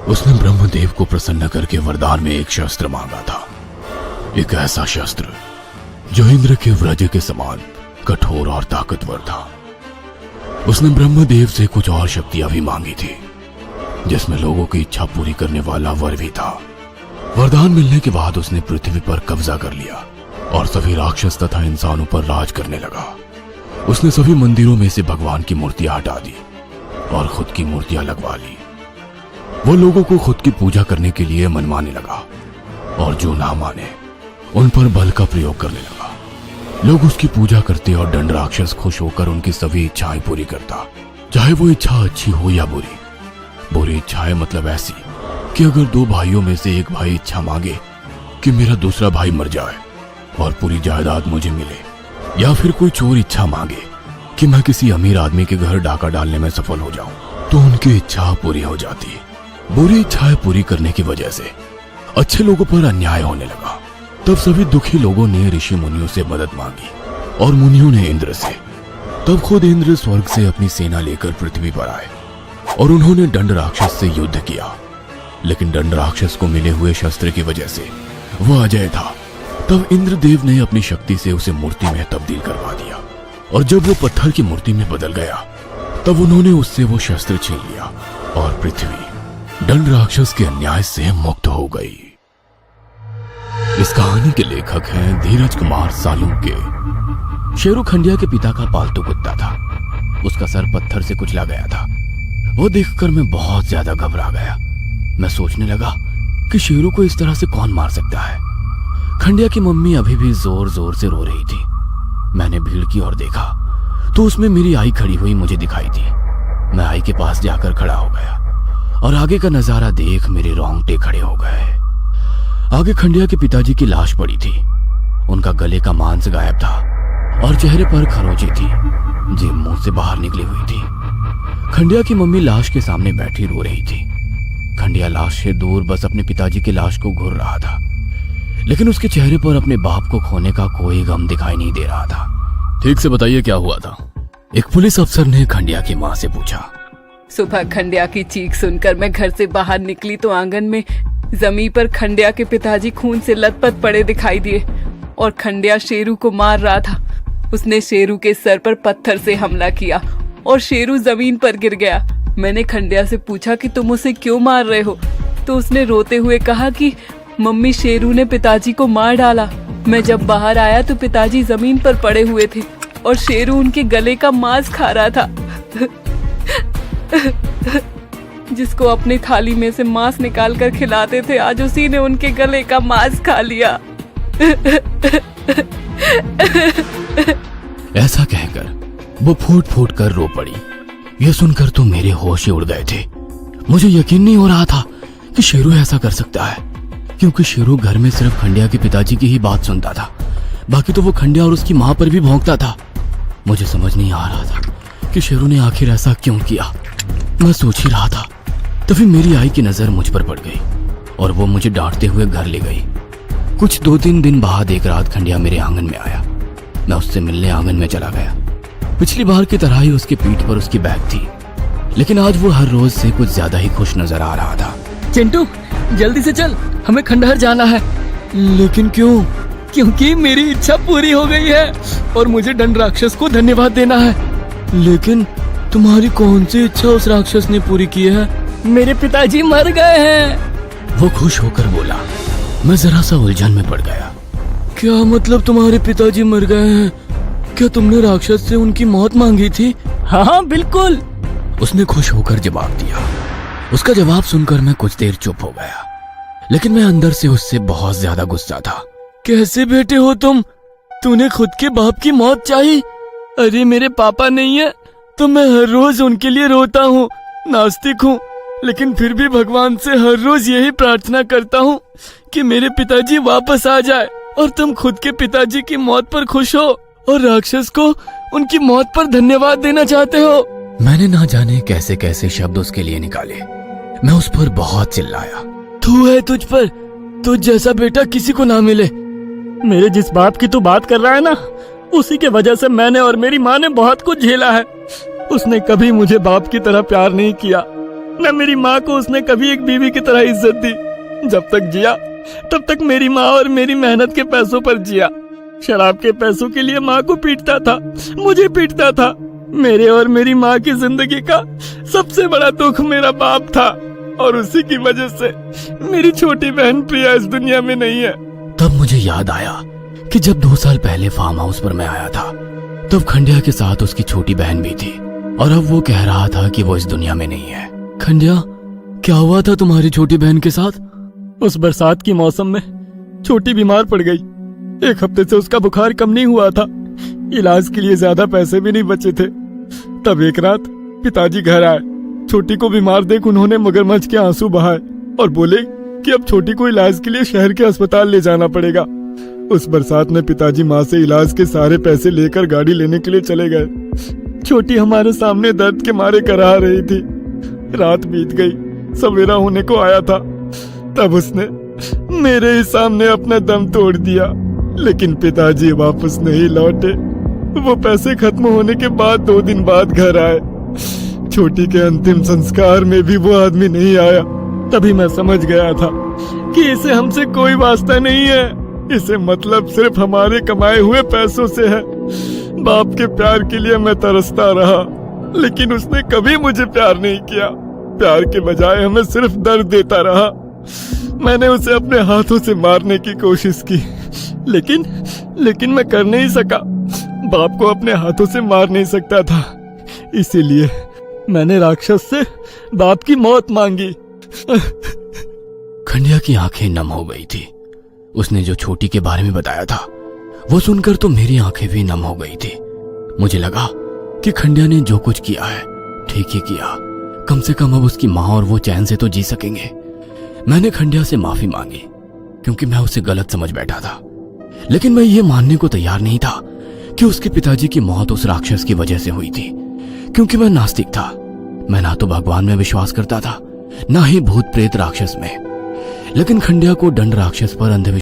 उसने ब्रह्मदेव को प्रसन्न करके वरदान में एक शस्त्र मांगा था, एक ऐसा शस्त्र जो इंद्र के वज्र के समान कठोर और ताकतवर था। उसने ब्रह्मदेव से कुछ और शक्तियां भी मांगी थी, जिसमें लोगों की इच्छा पूरी करने वाला वर भी था। वरदान मिलने के बाद उसने पृथ्वी पर कब्जा कर लिया और सभी राक्षस तथा इंसानों पर राज करने लगा। उसने सभी मंदिरों में से भगवान की मूर्तियां हटा दी और खुद की मूर्तियां लगवा ली। वो लोगों को खुद की पूजा करने के लिए मनवाने लगा और जो ना माने उन पर बल का प्रयोग करने लगा। लोग उसकी पूजा करते और दंड राक्षस खुश होकर उनकी सभी इच्छाएं पूरी करता, चाहे वो इच्छा अच्छी हो या बुरी। बुरी इच्छाएं मतलब ऐसी कि अगर दो भाइयों में से एक भाई इच्छा मांगे कि मेरा दूसरा भाई मर जाए और पूरी जायदाद मुझे मिले, या फिर कोई चोर इच्छा मांगे कि मैं किसी अमीर आदमी के घर डाका डालने में सफल हो जाऊं, तो उनकी इच्छा पूरी हो जाती। बुरी इच्छाएं पूरी करने की वजह से अच्छे लोगों पर अन्याय होने लगा। तब सभी दुखी लोगों ने ऋषि मुनियों से मदद मांगी और मुनियों ने इंद्र से। तब खुद इंद्र स्वर्ग से अपनी सेना लेकर पृथ्वी पर आए और उन्होंने दंड राक्षस से युद्ध किया, लेकिन दंड राक्षस को मिले हुए शस्त्र की वजह से वह अजय था। तब इंद्रदेव ने अपनी शक्ति से उसे मूर्ति में तब्दील करवा दिया और जब वो पत्थर की मूर्ति में बदल गया तब उन्होंने उससे वो शस्त्र छीन लिया और पृथ्वी दंड राक्षस के अन्याय से मुक्त हो गई। इस कहानी के लेखक हैं धीरज कुमार सालुंके। शेरू खंडिया के पिता का पालतू कुत्ता था। उसका सर पत्थर से कुचला गया था। वो देखकर मैं बहुत ज्यादा घबरा गया। मैं सोचने लगा कि शेरू को इस तरह से कौन मार सकता है। खंडिया की मम्मी अभी भी जोर जोर से रो रही थी। मैंने भीड़ की ओर देखा तो उसमें मेरी आई खड़ी हुई मुझे दिखाई दी। मैं आई के पास जाकर खड़ा हो गया और आगे का नजारा देख मेरे रोंगटे खड़े हो गए। आगे खंडिया के पिताजी की लाश पड़ी थी। उनका गले का मांस गायब था और चेहरे पर खरोंची थी, जीभ मुंह से बाहर निकली हुई थी। खंडिया की मम्मी लाश के सामने बैठी रो रही थी। खंडिया लाश से दूर बस अपने पिताजी की लाश को घूर रहा था, लेकिन उसके चेहरे पर अपने बाप को खोने का कोई गम दिखाई नहीं दे रहा था। ठीक से बताइए क्या हुआ था? एक पुलिस अफसर ने खंडिया की माँ से पूछा। सुबह खंडिया की चीख सुनकर मैं घर से बाहर निकली तो आंगन में जमीन पर खंडिया के पिताजी खून से लथपथ पड़े दिखाई दिए और खंडिया शेरू को मार रहा था। उसने शेरू के सर पर पत्थर से हमला किया और शेरू जमीन पर गिर गया। मैंने खंडिया से पूछा कि तुम उसे क्यों मार रहे हो, तो उसने रोते हुए कहा कि मम्मी, शेरू ने पिताजी को मार डाला। मैं जब बाहर आया तो पिताजी जमीन पर पड़े हुए थे और शेरू उनके गले का मांस खा रहा था। जिसको अपनी थाली में से मांस निकाल कर खिलाते थे, आज उसी ने उनके गले का मांस खा लिया। ऐसा कहकर वो फूट फूट कर रो पड़ी। यह सुनकर तो मेरे होश ही उड़ गए थे। मुझे यकीन नहीं हो रहा था कि शेरू ऐसा कर सकता है, क्योंकि शेरू घर में सिर्फ खंडिया के पिताजी की ही बात सुनता था। बाकी तो वो खंडिया और उसकी माँ पर भी भौंकता था। मुझे समझ नहीं आ रहा था कि शेरू ने आखिर ऐसा क्यों किया। मैं सोच ही रहा था तभी मेरी आई की नजर मुझ पर पड़ गई और वो मुझे डांटते हुए घर ले गई। कुछ 2-3 दिन बाद एक रात खंडिया मेरे आंगन में आया। मैं उससे मिलने आंगन में चला गया। पिछली बार की तरह ही उसकी पीठ पर उसकी बैग थी, लेकिन आज वो हर रोज से कुछ ज्यादा ही खुश नजर आ रहा था। चिंटू, जल्दी से चल, हमें खंडहर जाना है। लेकिन क्यों? क्योंकि मेरी इच्छा पूरी हो गई है और मुझे दंड राक्षस को धन्यवाद देना है। लेकिन तुम्हारी कौन सी इच्छा उस राक्षस ने पूरी की है? मेरे पिताजी मर गए हैं। वो खुश होकर बोला। मैं जरा सा उलझन में पड़ गया। क्या मतलब तुम्हारे पिताजी मर गए हैं? क्या तुमने राक्षस से उनकी मौत मांगी थी? हाँ बिल्कुल, उसने खुश होकर जवाब दिया। उसका जवाब सुनकर मैं कुछ देर चुप हो गया, लेकिन मैं अंदर से उससे बहुत ज्यादा गुस्सा था। कैसे बेटे हो तुम? तूने खुद के बाप की मौत चाही? अरे मेरे पापा नहीं है तो मैं हर रोज उनके लिए रोता हूँ, नास्तिक हूँ, लेकिन फिर भी भगवान से हर रोज यही प्रार्थना करता हूँ कि मेरे पिताजी वापस आ जाए। और तुम खुद के पिताजी की मौत पर खुश हो और राक्षस को उनकी मौत पर धन्यवाद देना चाहते हो। मैंने ना जाने कैसे कैसे शब्द उसके लिए निकाले। मैं उस पर बहुत चिल्लाया। तू है तुझ पर, तुझ जैसा बेटा किसी को ना मिले। मेरे जिस बाप की तू बात कर रहा है ना, उसी के वजह से मैंने और मेरी माँ ने बहुत कुछ झेला है। उसने कभी मुझे बाप की तरह प्यार नहीं किया। न मेरी माँ को उसने कभी एक बीवी की तरह इज्जत दी। जब तक जिया तब तक मेरी माँ और मेरी मेहनत के पैसों पर जिया। शराब के पैसों के लिए माँ को पीटता था, मुझे पीटता था। मेरे और मेरी माँ की जिंदगी का सबसे बड़ा दुख मेरा बाप था, और उसी की वजह से मेरी छोटी बहन प्रिया इस दुनिया में नहीं है। तब मुझे याद आया कि जब 2 साल पहले फार्म हाउस पर मैं आया था, तब खंडिया के साथ उसकी छोटी बहन भी थी, और अब वो कह रहा था कि वो इस दुनिया में नहीं है। खंडिया, क्या हुआ था तुम्हारी छोटी बहन के साथ? उस बरसात की मौसम में छोटी बीमार पड़ गई। 1 हफ्ते से उसका बुखार कम नहीं हुआ था। इलाज के लिए ज्यादा पैसे भी नहीं बचे थे। तब एक रात पिताजी घर आए। छोटी को बीमार देख उन्होंने मगरमच्छ के आंसू बहाए और बोले कि अब छोटी को इलाज के लिए शहर के अस्पताल ले जाना पड़ेगा। उस बरसात में पिताजी माँ से इलाज के सारे पैसे लेकर गाड़ी लेने के लिए चले गए। छोटी हमारे सामने दर्द के मारे करा रही थी। रात बीत गई, सवेरा होने को आया था, तब उसने मेरे ही सामने अपना दम तोड़ दिया। लेकिन पिताजी वापस नहीं लौटे। वो पैसे खत्म होने के बाद 2 दिन बाद घर आए। छोटी के अंतिम संस्कार में भी वो आदमी नहीं आया। तभी मैं समझ गया था कि इसे हमसे कोई वास्ता नहीं है। इसे मतलब सिर्फ हमारे कमाए हुए पैसों से है। बाप के प्यार के लिए मैं तरसता रहा, लेकिन उसने कभी मुझे प्यार नहीं किया। प्यार के बजाय हमें सिर्फ दर्द देता रहा। मैंने उसे अपने हाथों से मारने की कोशिश की, लेकिन मैं कर नहीं सका। बाप को अपने हाथों से मार नहीं सकता था, इसीलिए मैंने राक्षस से बाप की मौत मांगी। खंडिया की आंखें नम हो गई थी। उसने जो छोटी के बारे में बताया था, वो सुनकर तो मेरी आंखें भी नम हो गई थी। मुझे लगा कि खंडिया ने जो कुछ किया है ठीक ही किया। कम से कम अब उसकी माँ और वो चैन से तो जी सकेंगे। मैंने खंडिया से माफी मांगी, क्योंकि मैं उसे गलत समझ बैठा था। लेकिन मैं ये मानने को तैयार नहीं था कि उसके पिताजी की मौत उस राक्षस की वजह से हुई थी, क्योंकि मैं नास्तिक था। मैं ना तो भगवान में विश्वास करता था, ना ही भूत प्रेत राक्षस में। लेकिन खंडिया को दंड राक्षस पर अंधविश्वास